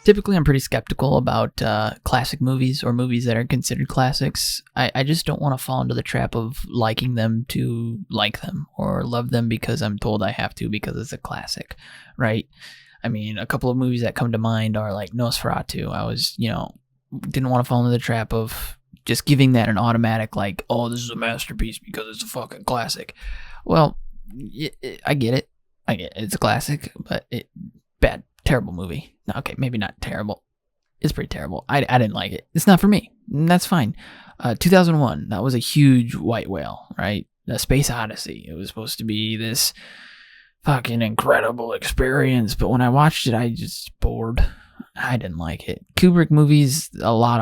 Typically, I'm pretty skeptical about classic movies or movies that are considered classics. I just don't want to fall into the trap of liking them to like them or love them because I'm told I have to because it's a classic, right? I mean, a couple of movies that come to mind are like Nosferatu. I was, didn't want to fall into the trap of just giving that an automatic, like, oh, this is a masterpiece because it's a fucking classic. Well, I get it. It's a classic, but bad, terrible movie. Okay, maybe not terrible. It's pretty terrible. I didn't like it. It's not for me. That's fine. 2001, that was a huge white whale, right? The Space Odyssey. It was supposed to be this fucking incredible experience, but when I watched it, I just bored. I didn't like it. Kubrick movies, a lot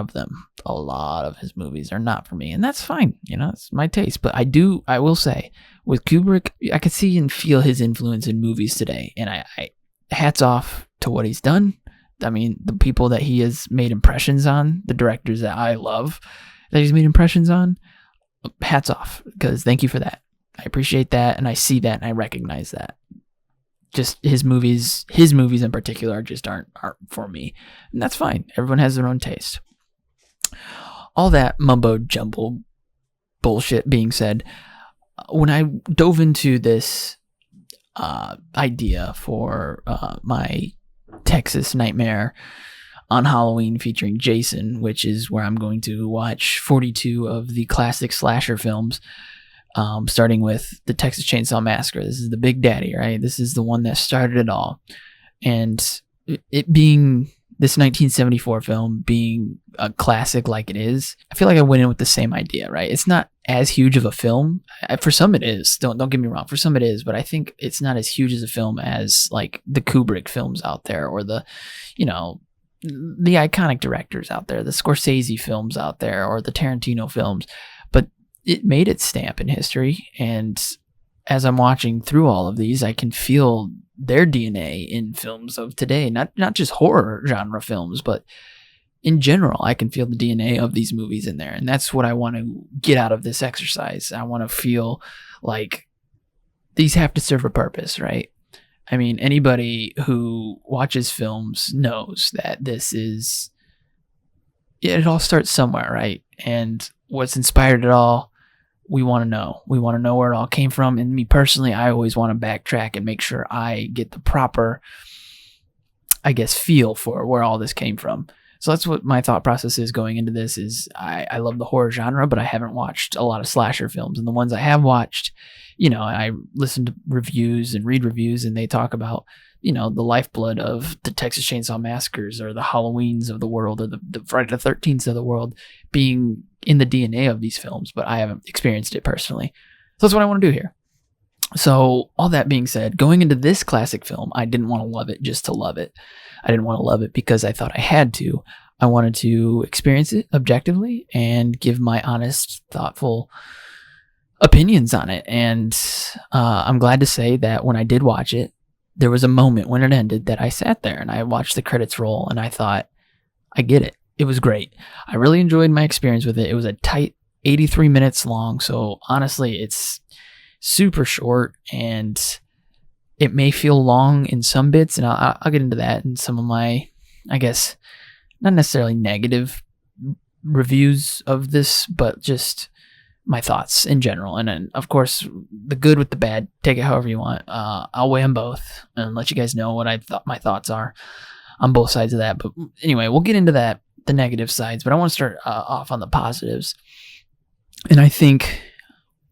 of his movies are not for me, and that's fine. It's my taste. But I will say, with Kubrick, I could see and feel his influence in movies today, and I hats off to what he's done. I mean, the people that he has made impressions on, the directors that I love that he's made impressions on, hats off, because thank you for that. I appreciate that, and I see that, and I recognize that. Just his movies in particular just aren't for me, and that's fine. Everyone has their own taste. All that mumbo jumbo bullshit being said, when I dove into this idea for my Texas Nightmare on Halloween featuring Jason, which is where I'm going to watch 42 of the classic slasher films, starting with the Texas Chainsaw Massacre. This is the big daddy, right? This is the one that started it all. And it being this 1974 film being a classic like it is, I feel like I went in with the same idea, right? It's not as huge of a film. For some it is. Don't get me wrong. For some it is, but I think it's not as huge as a film as like the Kubrick films out there, or the iconic directors out there, the Scorsese films out there, or the Tarantino films. But it made its stamp in history, and as I'm watching through all of these, I can feel their DNA in films of today, not just horror genre films, but in general, I can feel the DNA of these movies in there. And that's what I want to get out of this exercise. I want to feel like these have to serve a purpose, right? I mean, anybody who watches films knows that it all starts somewhere, right? And what's inspired it all, we want to know. We want to know where it all came from. And me personally, I always want to backtrack and make sure I get the proper, feel for where all this came from. So that's what my thought process is going into this. Is I love the horror genre, but I haven't watched a lot of slasher films. And the ones I have watched, I listen to reviews and read reviews, and they talk about, the lifeblood of the Texas Chainsaw Massacres or the Halloweens of the world, or the Friday the 13th of the world being in the DNA of these films, but I haven't experienced it personally. So that's what I want to do here. So all that being said, going into this classic film, I didn't want to love it just to love it. I didn't want to love it because I thought I had to. I wanted to experience it objectively and give my honest, thoughtful opinions on it. And I'm glad to say that when I did watch it, there was a moment when it ended that I sat there and I watched the credits roll and I thought, I get it. It was great. I really enjoyed my experience with it. It was a tight 83 minutes long. So honestly, it's super short, and it may feel long in some bits, and I'll get into that in some of my, not necessarily negative reviews of this, but just my thoughts in general. And then, of course, the good with the bad, take it however you want. I'll weigh them both and let you guys know what I thought my thoughts are on both sides of that. But anyway, we'll get into that, the negative sides, but I want to start off on the positives. And I think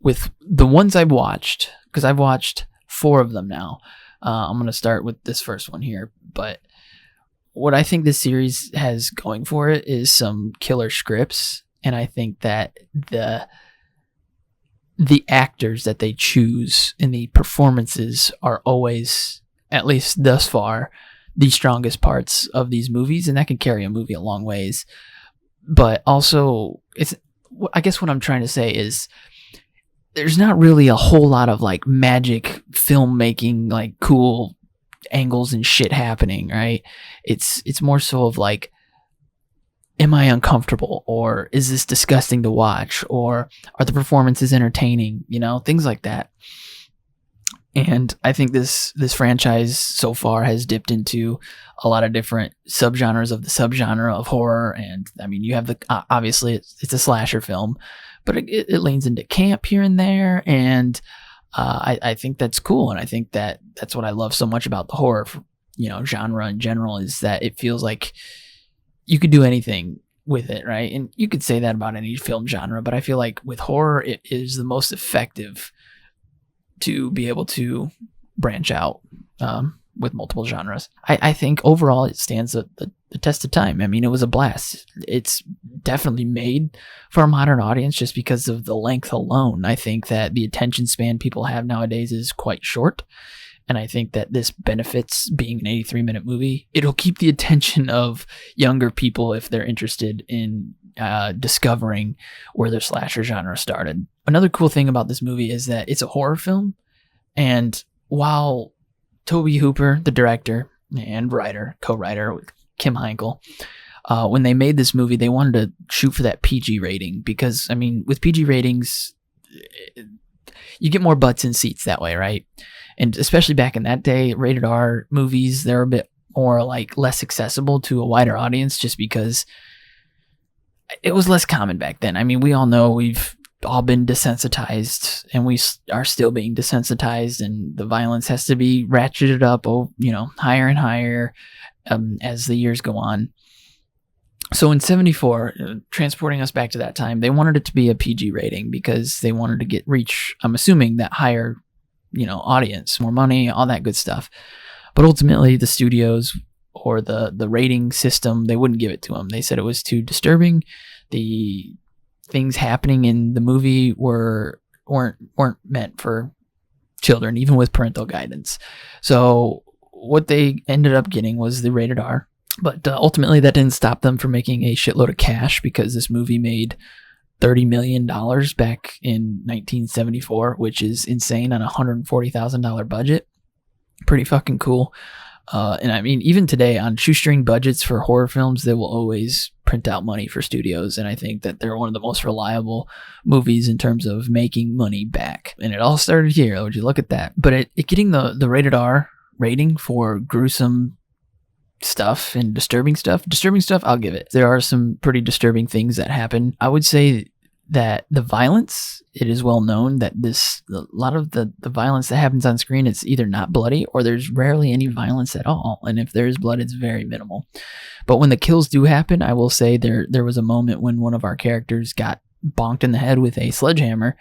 with the ones I've watched, because I've watched 4 of them now, I'm going to start with this first one here. But what I think this series has going for it is some killer scripts. And I think that the actors that they choose and the performances are always, at least thus far, the strongest parts of these movies, and that can carry a movie a long ways. But also, I guess what I'm trying to say is there's not really a whole lot of like magic filmmaking, like cool angles and shit happening, right? It's more so of like, am I uncomfortable, or is this disgusting to watch, or are the performances entertaining, things like that. And I think this franchise so far has dipped into a lot of different subgenres of the subgenre of horror. And I mean, you have the obviously it's a slasher film, but it leans into camp here and there. And I think that's cool. And I think that's what I love so much about the horror, genre in general, is that it feels like you could do anything with it, right? And you could say that about any film genre, but I feel like with horror, it is the most effective to be able to branch out with multiple genres. I think overall it stands the test of time. I mean, it was a blast. It's definitely made for a modern audience just because of the length alone. I think that the attention span people have nowadays is quite short. And I think that this benefits being an 83-minute movie. It'll keep the attention of younger people if they're interested in discovering where their slasher genre started. Another cool thing about this movie is that it's a horror film. And while Tobe Hooper, the director and co-writer with Kim Heinkel, when they made this movie, they wanted to shoot for that PG rating because, I mean, with PG ratings, you get more butts in seats that way, right? And especially back in that day, rated R movies, they're a bit more like less accessible to a wider audience just because it was less common back then. I mean, we all know we've all been desensitized and we are still being desensitized, and the violence has to be ratcheted up, higher and higher as the years go on. So in 74, transporting us back to that time, they wanted it to be a PG rating because they wanted to reach, I'm assuming, that higher, audience, more money, all that good stuff. But ultimately, the studios or the rating system, they wouldn't give it to them. They said it was too disturbing. The things happening in the movie weren't meant for children, even with parental guidance. So what they ended up getting was the rated R. But ultimately, that didn't stop them from making a shitload of cash because this movie made $30 million back in 1974, which is insane on a $140,000 budget. Pretty fucking cool. And I mean, even today on shoestring budgets for horror films, they will always print out money for studios. And I think that they're one of the most reliable movies in terms of making money back. And it all started here. Would you look at that? But it getting the rated R rating for gruesome stuff and disturbing stuff, I'll give it. There are some pretty disturbing things that happen. I would say that the violence, it is well known that a lot of the violence that happens on screen, it's either not bloody or there's rarely any violence at all. And if there is blood, it's very minimal. But when the kills do happen, I will say there was a moment when one of our characters got bonked in the head with a sledgehammer.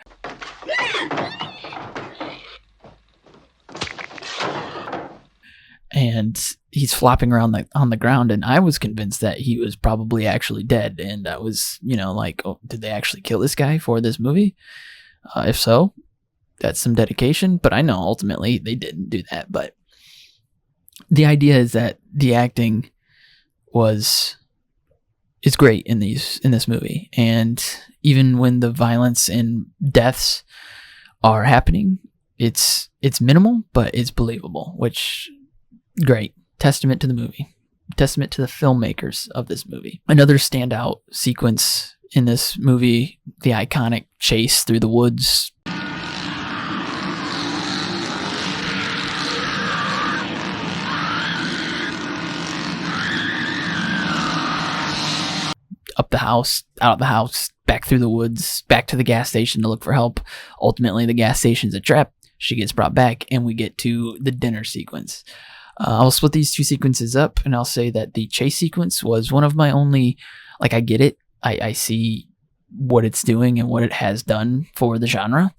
And he's flopping around on the ground, and I was convinced that he was probably actually dead. And I was, like, oh, did they actually kill this guy for this movie? If so, that's some dedication. But I know ultimately they didn't do that. But the idea is that the acting is great in this movie, and even when the violence and deaths are happening, it's minimal, but it's believable, which. Great. Testament to the movie. Testament to the filmmakers of this movie. Another standout sequence in this movie, the iconic chase through the woods. Up the house, out of the house, back through the woods, back to the gas station to look for help. Ultimately, the gas station's a trap. She gets brought back, and we get to the dinner sequence. I'll split these two sequences up, and I'll say that the chase sequence was one of my only, I get it. I see what it's doing and what it has done for the genre.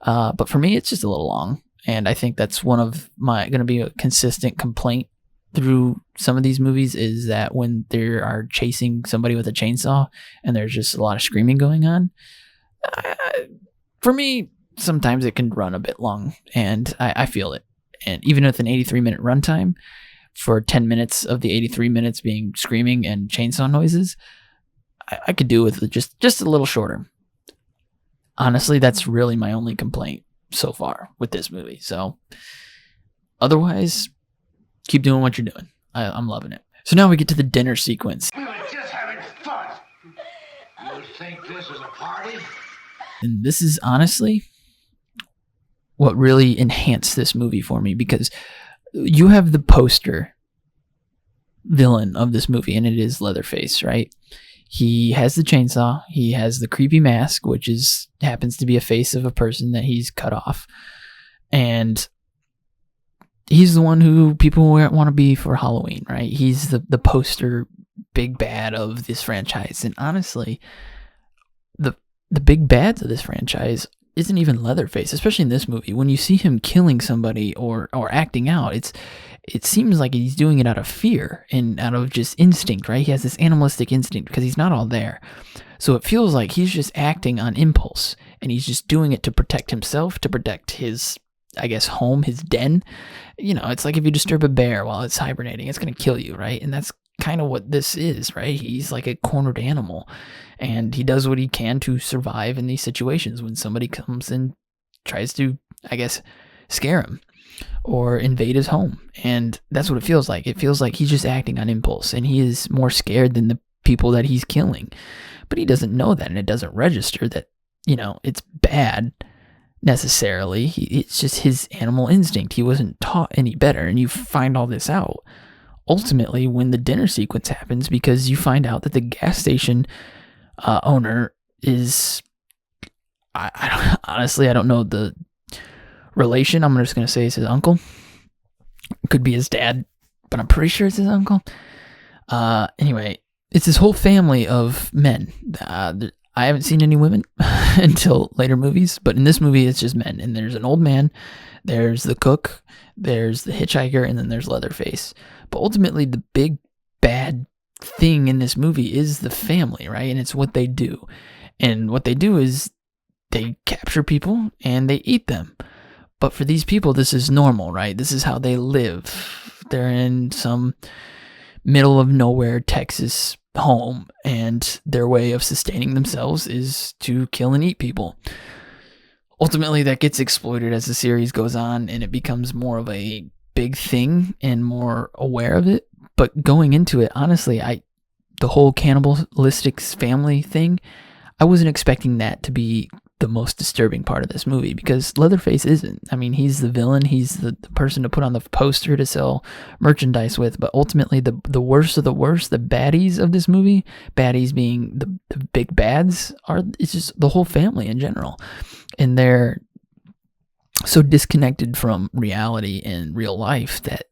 But for me, it's just a little long. And I think that's one of going to be a consistent complaint through some of these movies, is that when they are chasing somebody with a chainsaw and there's just a lot of screaming going on, for me, sometimes it can run a bit long, and I feel it. And even with an 83-minute runtime, for 10 minutes of the 83 minutes being screaming and chainsaw noises, I could do with just a little shorter. Honestly, that's really my only complaint so far with this movie. So otherwise, keep doing what you're doing. I'm loving it. So now we get to the dinner sequence. We were just having fun. You think this is a party? And this is honestly what really enhanced this movie for me, because you have the poster villain of this movie, and it is Leatherface, right? He has the chainsaw, he has the creepy mask, which happens to be a face of a person that he's cut off, and he's the one who people want to be for Halloween, right? He's the poster big bad of this franchise. And honestly, the big bads of this franchise isn't even Leatherface, especially in this movie. When you see him killing somebody or acting out, it seems like he's doing it out of fear and out of just instinct, right? He has this animalistic instinct because he's not all there. So it feels like he's just acting on impulse, and he's just doing it to protect himself, to protect his, I guess, home, his den. You know, it's like if you disturb a bear while it's hibernating, it's going to kill you, right? And that's kind of what this is, right? He's like a cornered animal, and he does what he can to survive in these situations when somebody comes and tries to, I guess, scare him or invade his home. And that's what it feels like. It feels like he's just acting on impulse, and he is more scared than the people that he's killing. But he doesn't know that, and it doesn't register that, you know, it's bad necessarily. It's just his animal instinct. He wasn't taught any better, and you find all this out ultimately when the dinner sequence happens, because you find out that the gas station owner is, honestly, I don't know the relation. I'm just going to say it's his uncle. Could be his dad, but I'm pretty sure it's his uncle. Anyway, it's this whole family of men. I haven't seen any women until later movies, but in this movie, it's just men. And there's an old man, there's the cook, there's the hitchhiker, and then there's Leatherface. But ultimately, the big bad thing in this movie is the family, right? And it's what they do. And what they do is they capture people and they eat them. But for these people, this is normal, right? This is how they live. They're in some middle of nowhere Texas home, and their way of sustaining themselves is to kill and eat people. Ultimately, that gets exploited as the series goes on, and it becomes more of a big thing and more aware of it. But going into it, honestly, the whole cannibalistic family thing, I wasn't expecting that to be the most disturbing part of this movie, because Leatherface isn't. I mean, he's the villain, he's the person to put on the poster to sell merchandise with, but ultimately the worst of the worst, the baddies of this movie, baddies being the big bads, it's just the whole family in general. And they're so disconnected from reality and real life that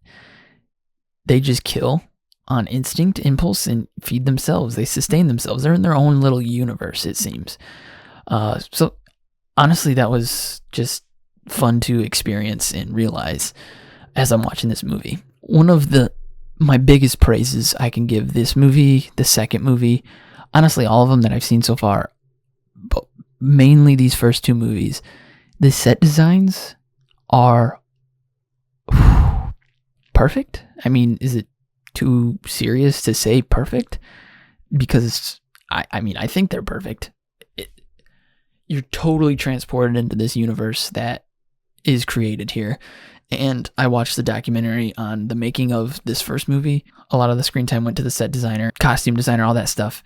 they just kill on instinct, impulse, and feed themselves. They sustain themselves. They're in their own little universe, it seems. So honestly, that was just fun to experience and realize as I'm watching this movie. One of my biggest praises I can give this movie, the second movie, honestly, all of them that I've seen so far, but mainly these first two movies, the set designs are perfect. I mean, is it too serious to say perfect? Because I think they're perfect. You're totally transported into this universe that is created here. And I watched the documentary on the making of this first movie. A lot of the screen time went to the set designer, costume designer, all that stuff.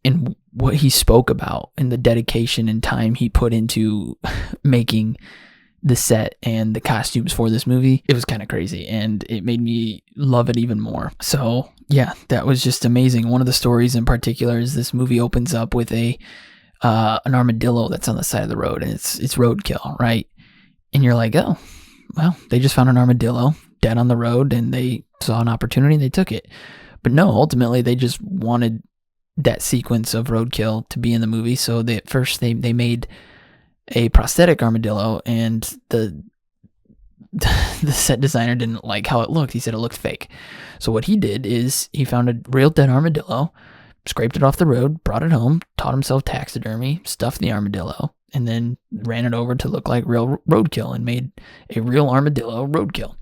And what he spoke about and the dedication and time he put into making the set and the costumes for this movie, it was kind of crazy. And it made me love it even more. So yeah, that was just amazing. One of the stories in particular is this movie opens up with an armadillo that's on the side of the road, and it's roadkill, right? And you're like, oh, well, they just found an armadillo dead on the road, and they saw an opportunity and they took it. But no, ultimately they just wanted that sequence of roadkill to be in the movie. So at first they made a prosthetic armadillo, and the set designer didn't like how it looked. He said it looked fake. So what he did is he found a real dead armadillo, scraped it off the road, brought it home, taught himself taxidermy, stuffed the armadillo, and then ran it over to look like real roadkill and made a real armadillo roadkill.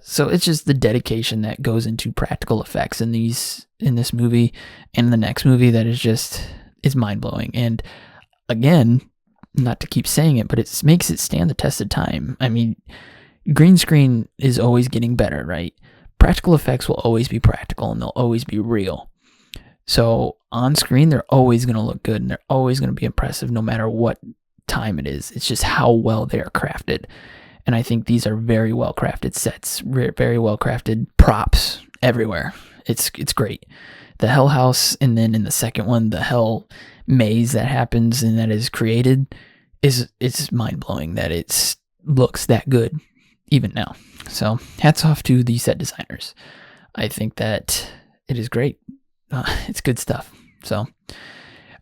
So it's just the dedication that goes into practical effects in this movie and in the next movie that is mind-blowing. And again, not to keep saying it, but it makes it stand the test of time. I mean, green screen is always getting better, right? Practical effects will always be practical, and they'll always be real. So on screen, they're always going to look good, and they're always going to be impressive no matter what time it is. It's just how well they are crafted. And I think these are very well crafted sets, very well crafted props everywhere. It's great. The Hell House, and then in the second one, the Hell Maze that happens and that is created it's mind blowing that it looks that good even now. So hats off to the set designers. I think that it is great. It's good stuff. So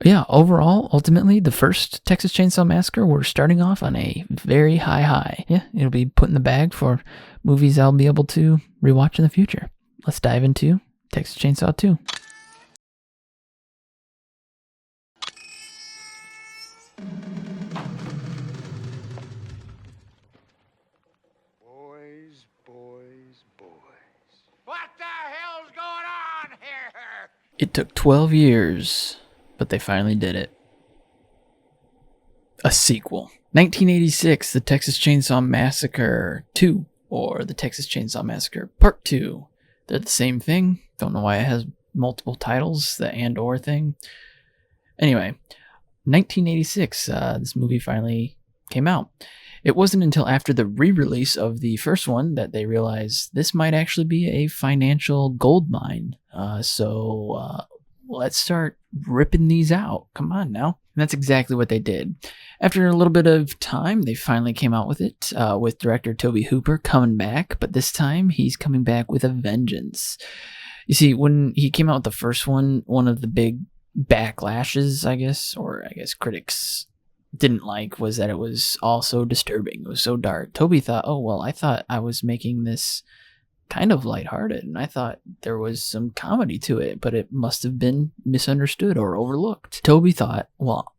yeah, overall, ultimately, the first Texas Chainsaw Massacre, we're starting off on a very high. Yeah, it'll be put in the bag for movies I'll be able to rewatch in the future. Let's dive into Texas Chainsaw 2. Boys. What the hell's going on here? It took 12 years, but they finally did it. A sequel. 1986, The Texas Chainsaw Massacre 2, or The Texas Chainsaw Massacre Part 2. They're the same thing. Don't know why it has multiple titles, the and/or thing. Anyway, 1986, this movie finally came out. It wasn't until after the re-release of the first one that they realized this might actually be a financial goldmine. So let's start ripping these out. Come on now. And that's exactly what they did. After a little bit of time, they finally came out with it, with director Tobe Hooper coming back, but this time he's coming back with a vengeance. You see, when he came out with the first one, one of the big backlashes, I guess critics didn't like, was that it was all so disturbing. It was so dark. Toby thought, oh, well, I thought I was making this kind of lighthearted, and I thought there was some comedy to it, but it must have been misunderstood or overlooked. Toby thought, well,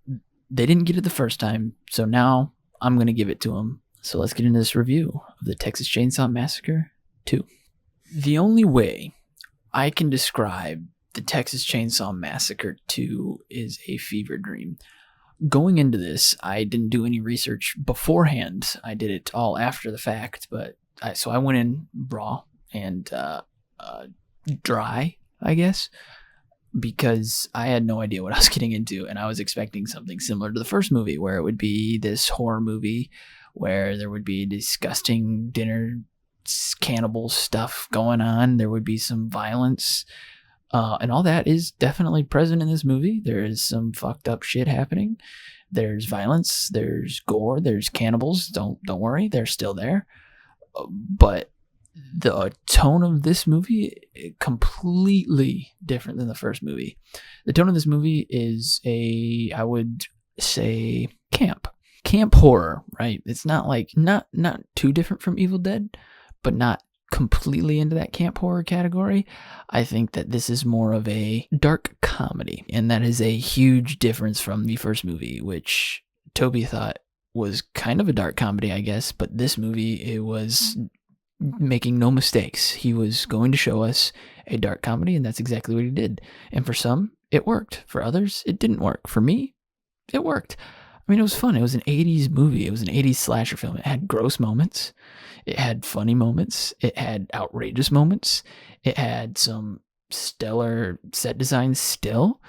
they didn't get it the first time, so now I'm going to give it to them. So let's get into this review of the Texas Chainsaw Massacre 2. The only way I can describe the Texas Chainsaw Massacre 2 is a fever dream. Going into this, I didn't do any research beforehand. I did it all after the fact, but I went in raw and dry, I guess, because I had no idea what I was getting into, and I was expecting something similar to the first movie, where it would be this horror movie where there would be disgusting dinner cannibal stuff going on. There would be some violence, and all that is definitely present in this movie. There is some fucked up shit happening. There's violence, there's gore, there's cannibals. Don't worry, they're still there. But the tone of this movie is completely different than the first movie. The tone of this movie is I would say camp horror, right? It's not like not too different from Evil Dead, but not completely into that camp horror category. I think that this is more of a dark comedy, and that is a huge difference from the first movie, which Toby thought was kind of a dark comedy, I guess, but this movie, it was making no mistakes. He was going to show us a dark comedy, and that's exactly what he did. And for some, it worked. For others, it didn't work. For me, it worked. I mean, it was fun. It was an 80s movie. It was an 80s slasher film. It had gross moments. It had funny moments. It had outrageous moments. It had some stellar set design still.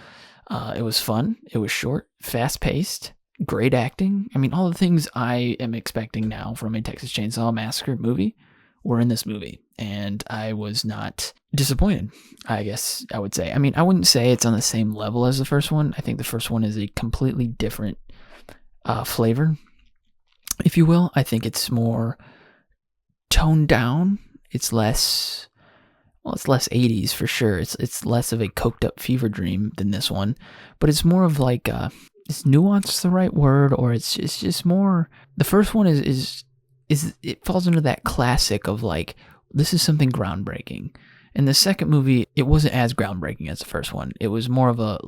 It was fun. It was short, fast-paced, great acting. I mean, all the things I am expecting now from a Texas Chainsaw Massacre movie were in this movie, and I was not disappointed, I guess I would say. I mean, I wouldn't say it's on the same level as the first one. I think the first one is a completely different flavor, if you will. I think it's more toned down. It's less 80s for sure. It's less of a coked up fever dream than this one, but it's more of like is nuance the right word, or it's just more. The first one is it falls into that classic of like, this is something groundbreaking. And the second movie, it wasn't as groundbreaking as the first one. It was more of a,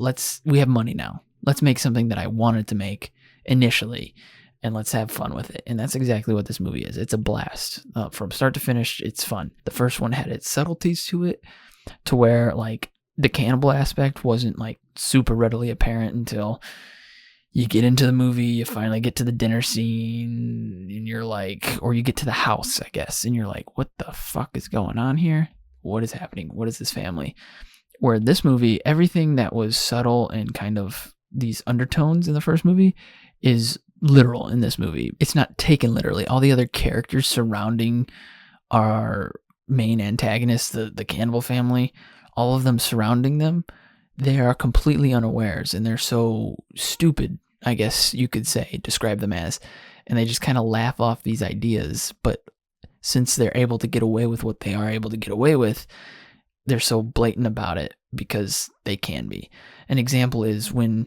we have money now. Let's make something that I wanted to make initially, and let's have fun with it. And that's exactly what this movie is. It's a blast. From start to finish, it's fun. The first one had its subtleties to it, to where like the cannibal aspect wasn't like super readily apparent until you get into the movie, you finally get to the dinner scene, and you're like, or you get to the house, I guess, and you're like, what the fuck is going on here? What is happening? What is this family? Where this movie, everything that was subtle and kind of these undertones in the first movie is literal in this movie. It's not taken literally. All the other characters surrounding our main antagonists, the cannibal family, all of them surrounding them, they are completely unawares, and they're so stupid, I guess you could say, describe them as, and they just kind of laugh off these ideas. But since they're able to get away with what they are able to get away with, they're so blatant about it because they can be. An example is when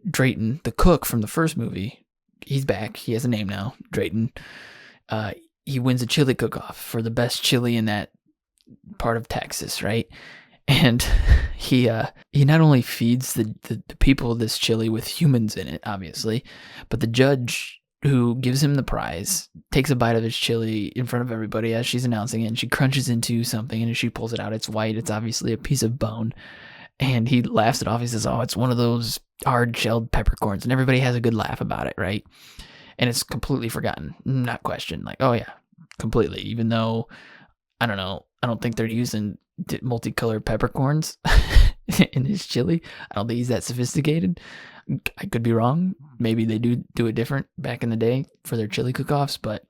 Drayton, the cook from the first movie, he's back. He has a name now, Drayton. He wins a chili cook-off for the best chili in that part of Texas, right? And he not only feeds the people this chili with humans in it, obviously, but the judge who gives him the prize takes a bite of his chili in front of everybody as she's announcing it, and she crunches into something, and as she pulls it out, it's white. It's obviously a piece of bone. And he laughs it off. He says, oh, it's one of those hard-shelled peppercorns. And everybody has a good laugh about it, right? And it's completely forgotten, not questioned. Like, oh, yeah, completely. Even though, I don't know, I don't think they're using multicolored peppercorns in his chili. I don't think he's that sophisticated. I could be wrong. Maybe they do it different back in the day for their chili cook-offs, but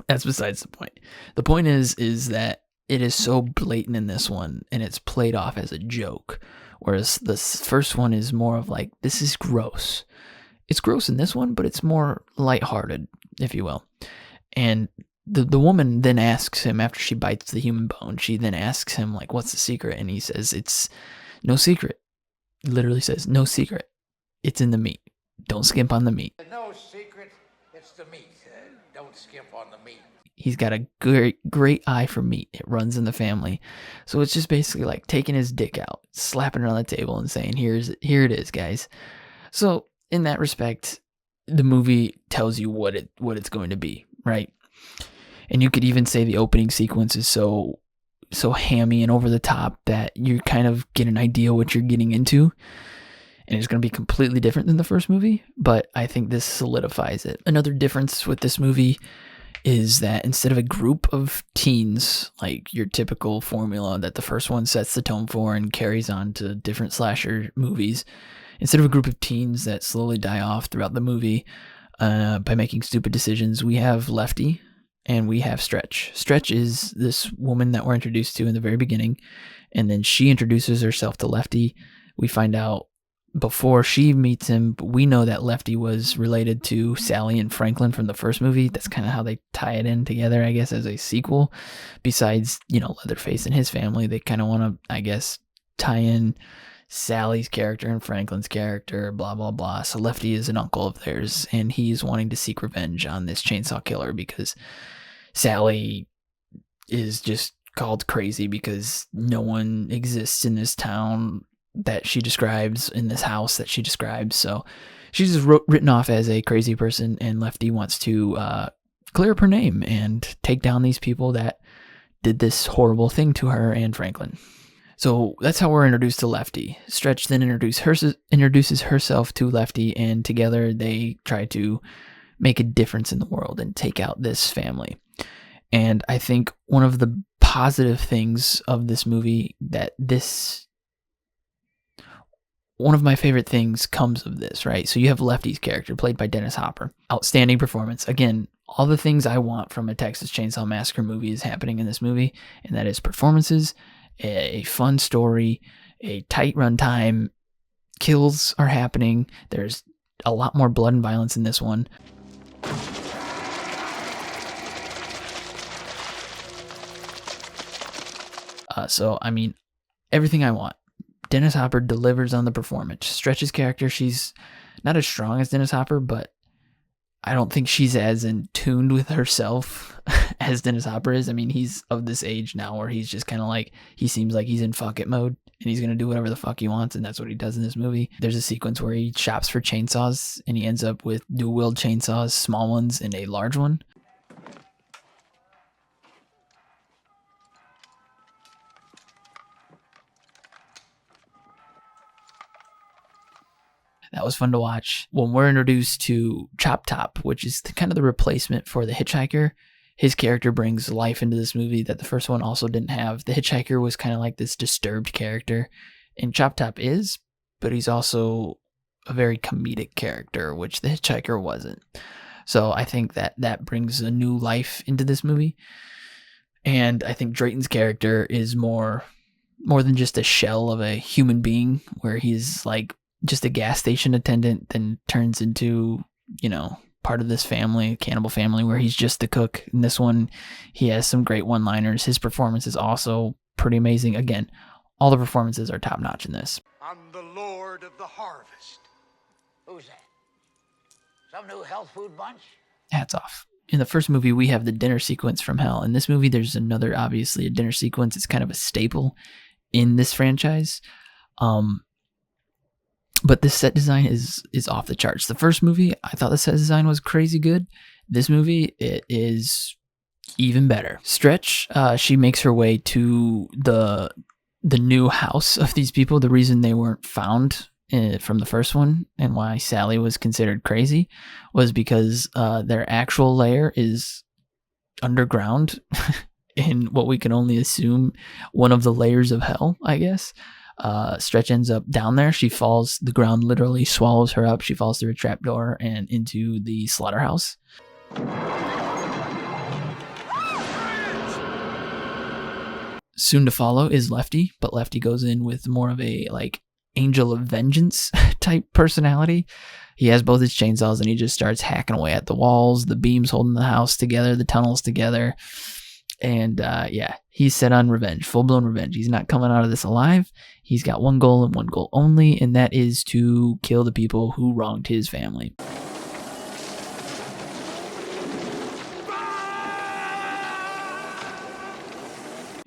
that's besides the point. The point is that it is so blatant in this one, and it's played off as a joke, whereas the first one is more of like, this is gross. It's gross in this one, but it's more lighthearted, if you will. And the woman then asks him, after she bites the human bone, she then asks him, like, what's the secret? And he says, it's no secret. Literally says, no secret. It's in the meat. Don't skimp on the meat. No secret, it's the meat. Don't skimp on the meat. He's got a great eye for meat. It runs in the family. So it's just basically like taking his dick out, slapping it on the table and saying, here it is, guys. So in that respect, the movie tells you what it's going to be, right? And you could even say the opening sequence is so hammy and over the top that you kind of get an idea what you're getting into. And it's going to be completely different than the first movie, but I think this solidifies it. Another difference with this movie is that instead of a group of teens, like your typical formula that the first one sets the tone for and carries on to different slasher movies, instead of a group of teens that slowly die off throughout the movie by making stupid decisions, we have Lefty and we have Stretch. Stretch is this woman that we're introduced to in the very beginning, and then she introduces herself to Lefty. We find out before she meets him, we know that Lefty was related to Sally and Franklin from the first movie. That's kind of how they tie it in together, I guess, as a sequel. Besides, Leatherface and his family, they kind of want to, I guess, tie in Sally's character and Franklin's character, blah, blah, blah. So Lefty is an uncle of theirs, and he's wanting to seek revenge on this chainsaw killer because Sally is just called crazy because no one exists in this town that she describes, in this house that she describes. So she's just written off as a crazy person, and Lefty wants to clear up her name and take down these people that did this horrible thing to her and Franklin. So that's how we're introduced to Lefty. Stretch then introduces herself to Lefty, and together they try to make a difference in the world and take out this family. And I think one of the positive things of this movie one of my favorite things comes of this, right? So you have Lefty's character, played by Dennis Hopper. Outstanding performance. Again, all the things I want from a Texas Chainsaw Massacre movie is happening in this movie, and that is performances, a fun story, a tight runtime, kills are happening. There's a lot more blood and violence in this one. So, I mean, everything I want. Dennis Hopper delivers on the performance. Stretch's character, she's not as strong as Dennis Hopper, but I don't think she's as in tuned with herself as Dennis Hopper is. I mean, he's of this age now where he's just kind of like, he seems like he's in fuck it mode, and he's going to do whatever the fuck he wants, and that's what he does in this movie. There's a sequence where he shops for chainsaws, and he ends up with dual-wield chainsaws, small ones and a large one. That was fun to watch. When we're introduced to Chop Top, which is kind of the replacement for the hitchhiker, his character brings life into this movie that the first one also didn't have. The hitchhiker was kind of like this disturbed character, and Chop Top is, but he's also a very comedic character, which The Hitchhiker wasn't. So I think that brings a new life into this movie. And I think Drayton's character is more than just a shell of a human being, where he's like just a gas station attendant, then turns into, part of this family, cannibal family, where he's just the cook. In this one, he has some great one-liners. His performance is also pretty amazing. Again, all the performances are top-notch in this. I'm the Lord of the Harvest. Who's that? Some new health food bunch? Hats off. In the first movie, we have the dinner sequence from hell. In this movie, there's obviously a dinner sequence. It's kind of a staple in this franchise. But this set design is off the charts. The first movie, I thought the set design was crazy good. This movie, it is even better. Stretch, she makes her way to the new house of these people. The reason they weren't found from the first one, and why Sally was considered crazy, was because their actual lair is underground in what we can only assume one of the layers of hell, I guess. Stretch ends up down there. She falls, the ground literally swallows her up. She falls through a trapdoor and into the slaughterhouse. Soon to follow is Lefty, but Lefty goes in with more of a angel of vengeance type personality. He has both his chainsaws and he just starts hacking away at the walls, the beams holding the house together, the tunnels together. And he's set on revenge, full-blown revenge. He's not coming out of this alive. He's got one goal and one goal only, and that is to kill the people who wronged his family.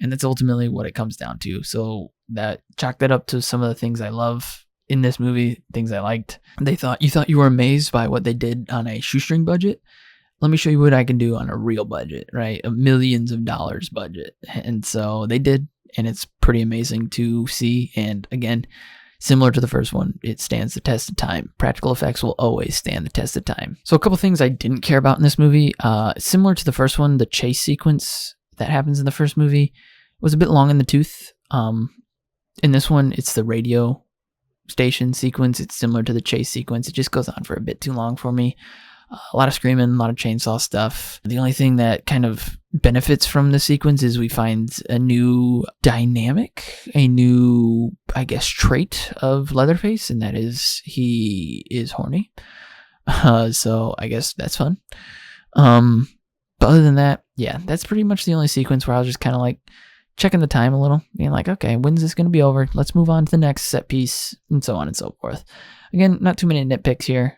And that's ultimately what it comes down to. So chalk that up to some of the things I love in this movie, things I liked. You thought you were amazed by what they did on a shoestring budget. Let me show you what I can do on a real budget, right? A millions of dollars budget. And so they did, and it's pretty amazing to see. And again, similar to the first one, it stands the test of time. Practical effects will always stand the test of time. So a couple things I didn't care about in this movie. Similar to the first one, the chase sequence that happens in the first movie was a bit long in the tooth. In this one, it's the radio station sequence. It's similar to the chase sequence. It just goes on for a bit too long for me. A lot of screaming, a lot of chainsaw stuff. The only thing that kind of benefits from the sequence is we find a new dynamic, a new, I guess, trait of Leatherface, and that is he is horny. So I guess that's fun. But other than that, yeah, that's pretty much the only sequence where I was just kind of like checking the time a little, being like, okay, when's this going to be over? Let's move on to the next set piece, and so on and so forth. Again, not too many nitpicks here.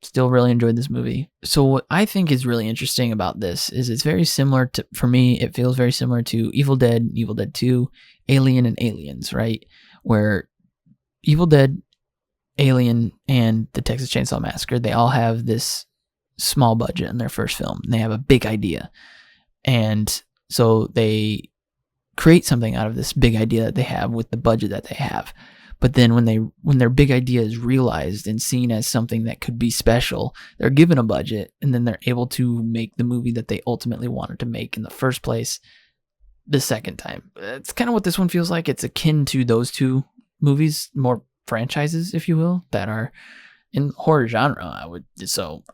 Still really enjoyed this movie. So what I think is really interesting about this is it's very similar to, for me, it feels very similar to Evil Dead, Evil Dead 2, Alien, and Aliens, right? Where Evil Dead, Alien, and the Texas Chainsaw Massacre, they all have this small budget in their first film. And they have a big idea. And so they create something out of this big idea that they have with the budget that they have. But then when their big idea is realized and seen as something that could be special, they're given a budget, and then they're able to make the movie that they ultimately wanted to make in the first place the second time. It's kind of what this one feels like. It's akin to those two movies, more franchises, if you will, that are in horror genre. So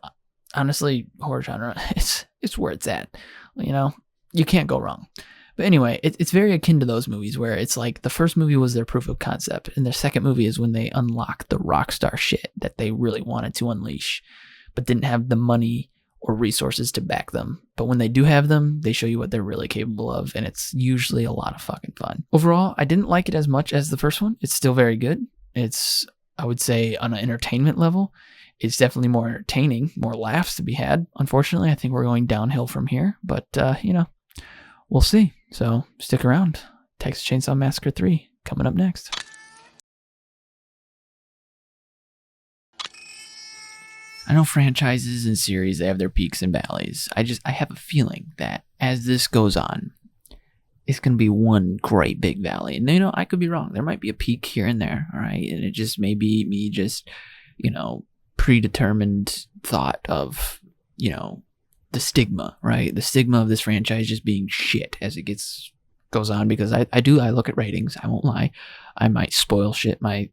honestly, horror genre, it's where it's at. You can't go wrong. But anyway, it's very akin to those movies where it's like the first movie was their proof of concept, and their second movie is when they unlocked the rock star shit that they really wanted to unleash, but didn't have the money or resources to back them. But when they do have them, they show you what they're really capable of, and it's usually a lot of fucking fun. Overall, I didn't like it as much as the first one. It's still very good. It's, I would say, on an entertainment level, it's definitely more entertaining, more laughs to be had. Unfortunately, I think we're going downhill from here, but, we'll see. So stick around. Texas Chainsaw Massacre 3 coming up next. I know franchises and series, they have their peaks and valleys. I have a feeling that as this goes on, it's going to be one great big valley. And, I could be wrong. There might be a peak here and there, all right? And it just may be me just, predetermined thought of, the stigma, right? The stigma of this franchise just being shit as it goes on, because I look at ratings. I won't lie. I might spoil shit. My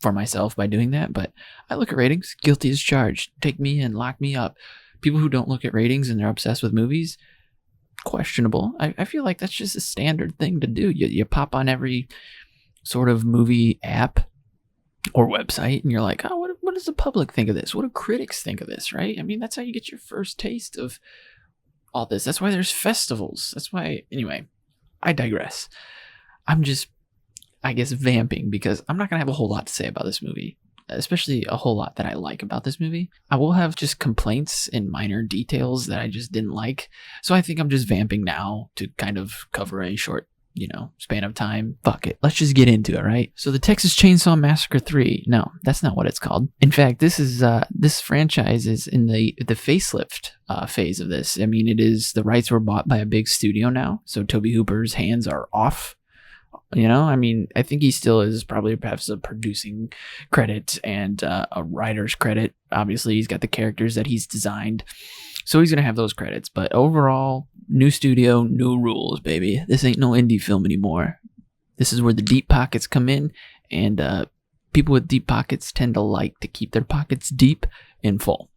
for myself by doing that, but I look at ratings. Guilty as charged. Take me in, lock me up. People who don't look at ratings and they're obsessed with movies, questionable. I feel like that's just a standard thing to do. You pop on every sort of movie app or website and you're like, oh, what does the public think of this? What do critics think of this, right? I mean, that's how you get your first taste of all this. That's why there's festivals. That's why, anyway, I digress. I'm just, I guess, vamping because I'm not going to have a whole lot to say about this movie, especially a whole lot that I like about this movie. I will have just complaints and minor details that I just didn't like. So I think I'm just vamping now to kind of cover a short, span of time. Fuck it. Let's just get into it, right? So the Texas Chainsaw Massacre 3. No, that's not what it's called. In fact, this franchise is in the facelift phase of this. I mean, the rights were bought by a big studio now. So Tobe Hooper's hands are off. I mean, I think he still is probably perhaps a producing credit and a writer's credit. Obviously, he's got the characters that he's designed. So he's going to have those credits. But overall, new studio, new rules, baby. This ain't no indie film anymore. This is where the deep pockets come in. And people with deep pockets tend to like to keep their pockets deep and full.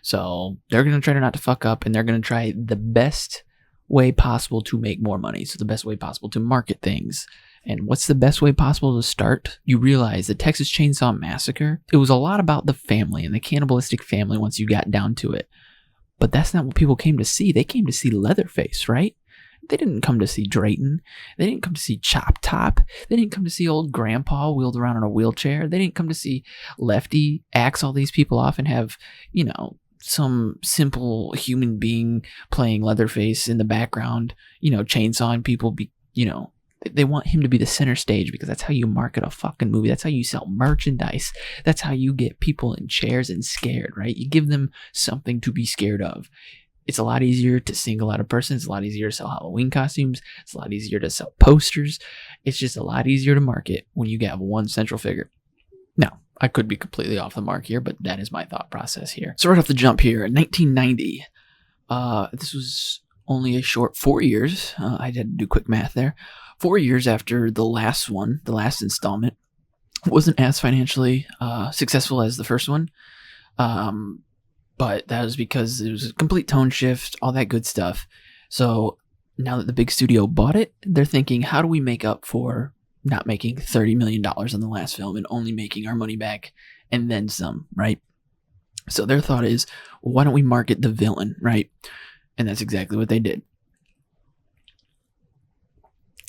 So they're going to try not to fuck up. And they're going to try the best way possible to make more money. So the best way possible to market things. And what's the best way possible to start? You realize the Texas Chainsaw Massacre, it was a lot about the family and the cannibalistic family once you got down to it. But that's not what people came to see. They came to see Leatherface, right? They didn't come to see Drayton. They didn't come to see Chop Top. They didn't come to see old Grandpa wheeled around in a wheelchair. They didn't come to see Lefty axe all these people off and have, some simple human being playing Leatherface in the background, chainsawing people, they want him to be the center stage because that's how you market a fucking movie. That's how you sell merchandise. That's how you get people in chairs and scared, right? You give them something to be scared of. It's a lot easier to single out a person. It's a lot easier to sell Halloween costumes. It's a lot easier to sell posters. It's just a lot easier to market when you have one central figure. Now, I could be completely off the mark here, but that is my thought process here. So right off the jump here, in 1990, this was only a short 4 years. I had to do quick math there. 4 years after the last one, the last installment, wasn't as financially successful as the first one. But that was because it was a complete tone shift, all that good stuff. So now that the big studio bought it, they're thinking, how do we make up for not making $30 million on the last film and only making our money back and then some, right? So their thought is, well, why don't we market the villain, right? And that's exactly what they did.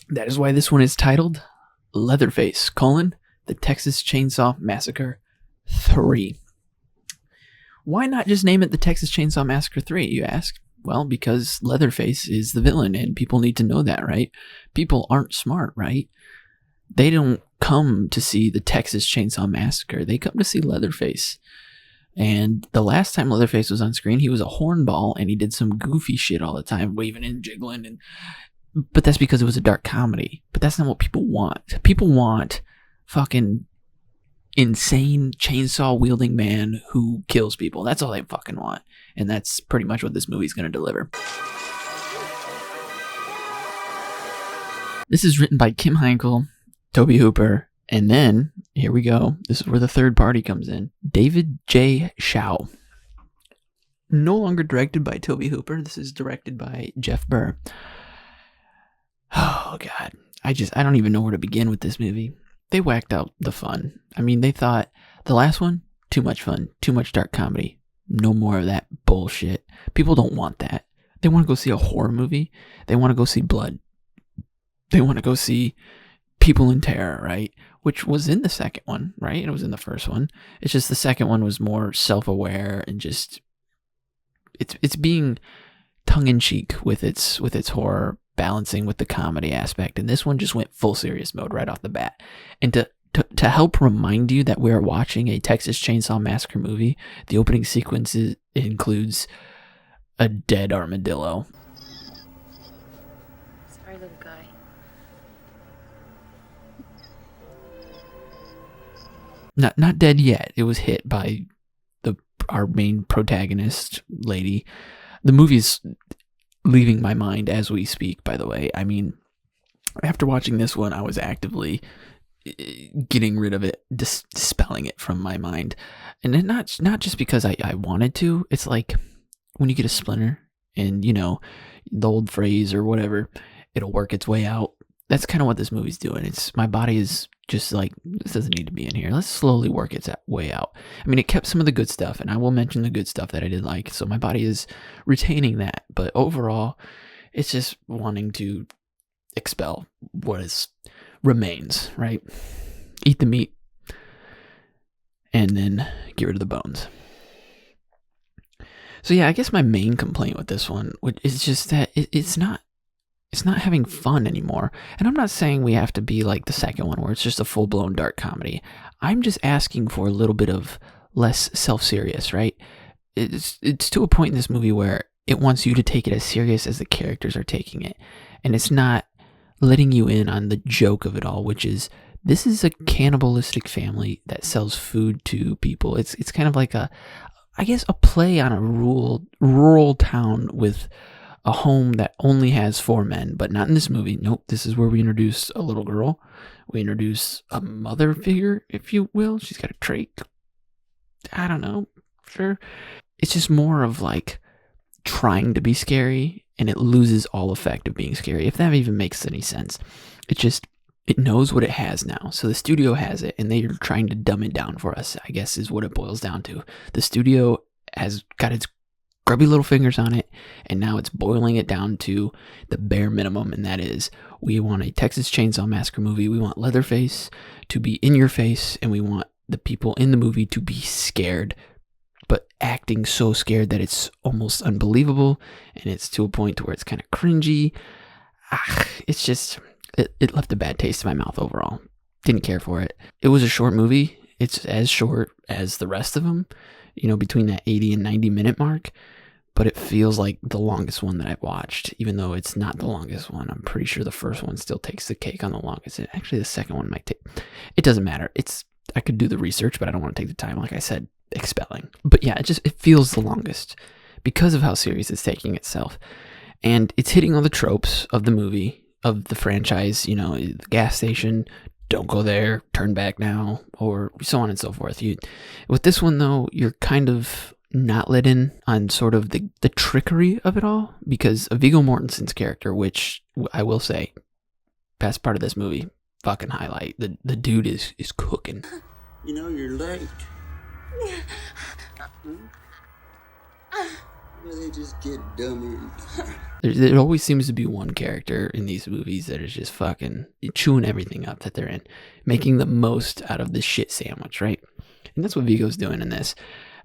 That is why this one is titled Leatherface, the Texas Chainsaw Massacre 3. Why not just name it the Texas Chainsaw Massacre 3, you ask? Well, because Leatherface is the villain and people need to know that, right? People aren't smart, right? They don't come to see the Texas Chainsaw Massacre. They come to see Leatherface. And the last time Leatherface was on screen, he was a hornball and he did some goofy shit all the time, waving and jiggling. But that's because it was a dark comedy. But that's not what people want. People want fucking insane chainsaw-wielding man who kills people. That's all they fucking want. And that's pretty much what this movie's going to deliver. This is written by Kim Heinkel, Tobe Hooper, and then, here we go, this is where the third party comes in, David J. Shaw. No longer directed by Tobe Hooper, this is directed by Jeff Burr. Oh, God. I don't even know where to begin with this movie. They whacked out the fun. I mean, they thought, the last one, too much fun, too much dark comedy. No more of that bullshit. People don't want that. They want to go see a horror movie. They want to go see blood. They want to go see people in terror, right? Which was in the second one, right? It was in the first one. It's just the second one was more self-aware and just it's being tongue-in-cheek with its horror, balancing with the comedy aspect. And this one just went full serious mode right off the bat. And to help remind you that we're watching a Texas Chainsaw Massacre movie, the opening sequence includes a dead armadillo. Sorry, little guy. Not dead yet. It was hit by our main protagonist lady. The movie's leaving my mind as we speak, by the way. I mean, after watching this one, I was actively getting rid of it, dispelling it from my mind. And then not just because I wanted to. It's like when you get a splinter and, you know, the old phrase or whatever, it'll work its way out. That's kind of what this movie's doing. It's my body is just like, this doesn't need to be in here. Let's slowly work its way out. I mean, it kept some of the good stuff, and I will mention the good stuff that I did like. So my body is retaining that. But overall, it's just wanting to expel what remains, right? Eat the meat and then get rid of the bones. So yeah, I guess my main complaint with this one is just that it's not having fun anymore. And I'm not saying we have to be like the second one where it's just a full-blown dark comedy. I'm just asking for a little bit of less self-serious, right? It's to a point in this movie where it wants you to take it as serious as the characters are taking it. And it's not letting you in on the joke of it all, which is this is a cannibalistic family that sells food to people. It's kind of like a play on a rural town with a home that only has 4 men, but not in this movie. Nope, this is where we introduce a little girl. We introduce a mother figure, if you will. She's got a trach. I don't know. Sure. It's just more of like trying to be scary, and it loses all effect of being scary, if that even makes any sense. It knows what it has now. So the studio has it, and they're trying to dumb it down for us, I guess is what it boils down to. The studio has got its grubby little fingers on it, and now it's boiling it down to the bare minimum, and that is, we want a Texas Chainsaw Massacre movie. We want Leatherface to be in your face, and we want the people in the movie to be scared, but acting so scared that it's almost unbelievable, and it's to a point to where it's kind of cringy. It's just, it left a bad taste in my mouth overall. Didn't care for it. It was a short movie. It's as short as the rest of them, you know, between that 80 and 90 minute mark, but it feels like the longest one that I've watched, even though it's not the longest one. I'm pretty sure the first one still takes the cake on the longest. Actually, the second one might take. It doesn't matter. I could do the research, but I don't want to take the time, like I said, expelling. But yeah, it feels the longest because of how serious it's taking itself. And it's hitting all the tropes of the movie, of the franchise, you know, the gas station, don't go there, turn back now, or so on and so forth. With this one, though, you're kind of not let in on sort of the trickery of it all, because of Viggo Mortensen's character, which I will say, best part of this movie, fucking highlight. The dude is cooking. You know you're late. They just get dumber. There always seems to be one character in these movies that is just fucking chewing everything up that they're in, making the most out of this shit sandwich, right? And that's what Viggo's doing in this.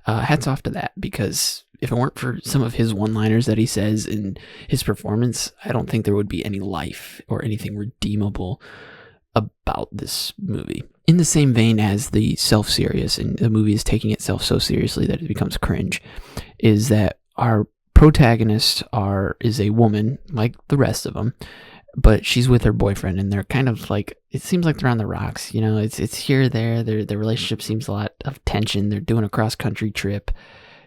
Hats off to that, because if it weren't for some of his one-liners that he says in his performance, I don't think there would be any life or anything redeemable about this movie. In the same vein as the self-serious, and the movie is taking itself so seriously that it becomes cringe, is that our protagonist is a woman, like the rest of them, but she's with her boyfriend, and they're kind of like, it seems like they're on the rocks, you know, it's here, there, their relationship seems a lot of tension. They're doing a cross-country trip,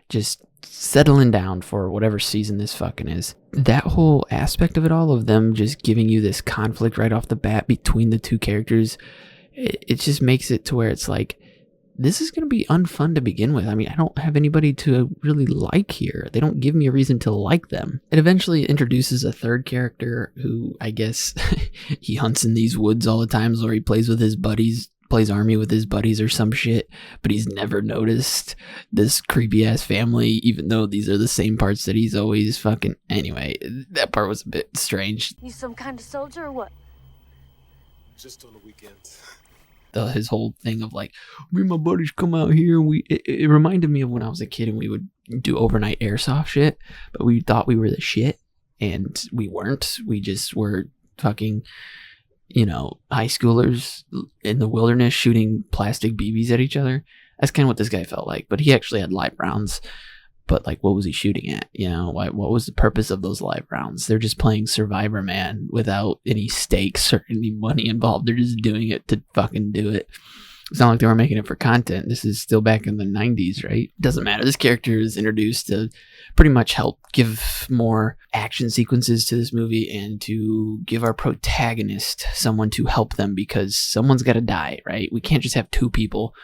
just settling down for whatever season this fucking is. That whole aspect of it all, of them just giving you this conflict right off the bat between the two characters, it just makes it to where it's like, this is going to be unfun to begin with. I mean, I don't have anybody to really like here. They don't give me a reason to like them. It eventually introduces a third character who, I guess, he hunts in these woods all the times, or he plays with his buddies, plays army with his buddies or some shit, but he's never noticed this creepy ass family, even though these are the same parts that he's always fucking... Anyway, that part was a bit strange. You some kind of soldier or what? Just on the weekends. His whole thing of like, me and my buddies come out here, and it reminded me of when I was a kid and we would do overnight airsoft shit, but we thought we were the shit, and we weren't. We just were fucking, you know, high schoolers in the wilderness shooting plastic BBs at each other. That's kind of what this guy felt like, but he actually had live rounds. But like, what was he shooting at? You know, what was the purpose of those live rounds? They're just playing Survivor Man without any stakes or any money involved. They're just doing it to fucking do it. It's not like they were making it for content. This is still back in the 90s, right? Doesn't matter. This character is introduced to pretty much help give more action sequences to this movie and to give our protagonist someone to help them, because someone's got to die, right? We can't just have two people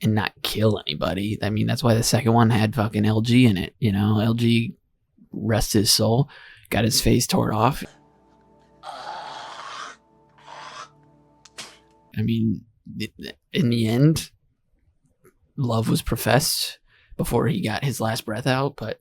and not kill anybody. I mean, that's why the second one had fucking LG in it. You know, LG, rest his soul, got his face torn off. I mean, in the end, love was professed before he got his last breath out, but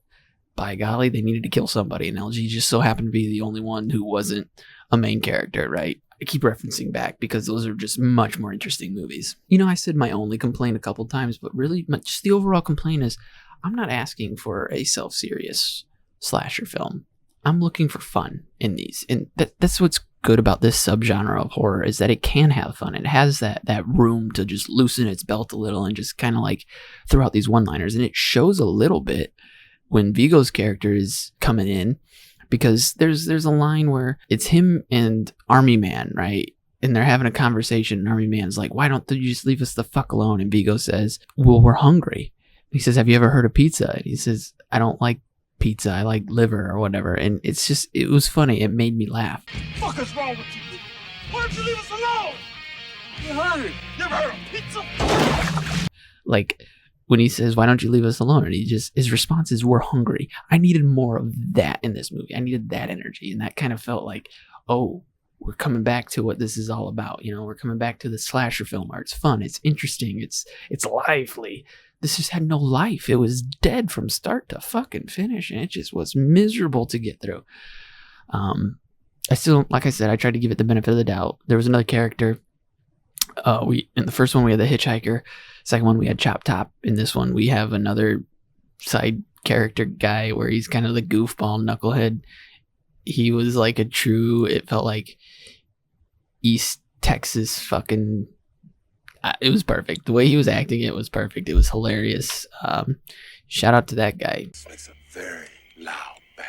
by golly, they needed to kill somebody, and LG just so happened to be the only one who wasn't a main character, right? I keep referencing back because those are just much more interesting movies. You know, I said my only complaint a couple times, but really, just the overall complaint is I'm not asking for a self-serious slasher film. I'm looking for fun in these, and that's what's good about this subgenre of horror, is that it can have fun. It has that room to just loosen its belt a little and just kind of like throw out these one-liners, and it shows a little bit when Vigo's character is coming in, because there's a line where it's him and Army Man, right? And they're having a conversation, and Army Man's like, why don't you just leave us the fuck alone? And Vigo says, well, we're hungry. He says, have you ever heard of pizza? And he says, I don't like pizza, I like liver or whatever. And it's just, it was funny. It made me laugh. What is wrong with you? Why don't you leave us alone? You're hungry. You ever heard of pizza? Like, when he says, why don't you leave us alone? And his response is, we're hungry. I needed more of that in this movie. I needed that energy. And that kind of felt like, oh, we're coming back to what this is all about. You know, we're coming back to the slasher film where it's fun, it's interesting, it's lively. This just had no life. It was dead from start to fucking finish, and it just was miserable to get through. I still, like I said, I tried to give it the benefit of the doubt. There was another character. In the first one we had the hitchhiker. Second one we had Chop Top. In this one we have another side character guy where he's kind of the goofball knucklehead. He was like it felt like East Texas fucking. It was perfect. The way he was acting, it was perfect. It was hilarious. Shout out to that guy. It makes a very loud bang.